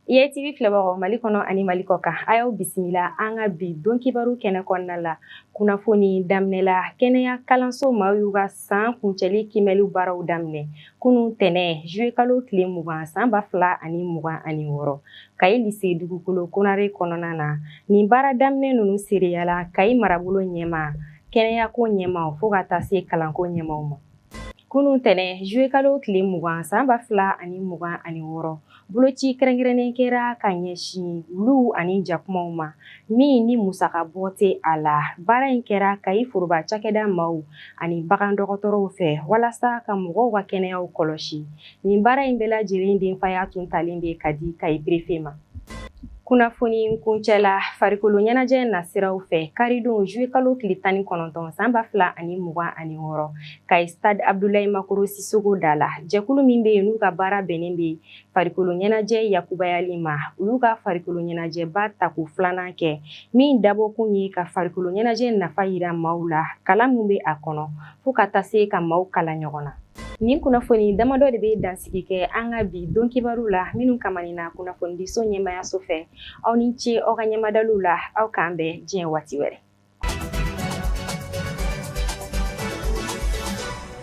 IYTV filɛbagaw Mali kɔnɔ ani Mali kɔ kan a y'aw bisimila an ka bi don kibaru kɛnɛ kɔnɔna la. Kunnafoni daminɛla kɛnɛya kalanso maaw y'u ka san kuncɛli kiimɛliw baaraw daminɛ. Kunun tɛnɛn juillet kalo tile 20 san 2026 Kayi lycée dugukolo Konare kɔnɔna na. Nin baara daminɛ ninnu sereyala Kayi marabolo ɲɛma, kɛnɛyako ɲɛmaw fo ka taa se kalanko ɲɛmaw ma. Kunun tɛnɛn juillet kalo tile 20 san 2026 boloci kɛrɛnkɛrɛnnen kɛra ka ɲɛsin wuluw ani jakumaw ma min ni musaka bɔ tɛ a la. Baara in kɛra Kayi foroba cakɛda maaw ani bagan dɔgɔtɔrɔw fɛ walasa ka mɔgɔw ka kɛnɛyaw kɔlɔsi. Nin baara in bɛɛ lajɛlen denfaya tun talen bɛ ka di Kayi préfet ma. Kunnafoni kuncɛla farikolo ɲɛnajɛ nasiraw fɛ karidon juillet kalo tile 19 san 2026 Kayi stade Abdulaye Makoro Sisoko da la. Jɛkulu min bɛ yen n'u ka baara bɛnnen bɛ farikolo ɲɛnajɛ yakubayali ma, u y'u ka farikolo ɲɛnajɛba tako 2nan kɛ min dabɔkun ye ka farikolo ɲɛnajɛ nafa yira maaw la, kalan min bɛ a kɔnɔ fo ka taa se ka maaw kala ɲɔgɔn na. Nin kunnafoni damadɔ de bɛ dansigi kɛ an ka bi don kibaru la minnu kamanina kunnafonidiso ɲɛmayaso fɛ. Aw ni ce aw ka ɲɛmadaliw la, aw k'an bɛn diɲɛ waati wɛrɛ.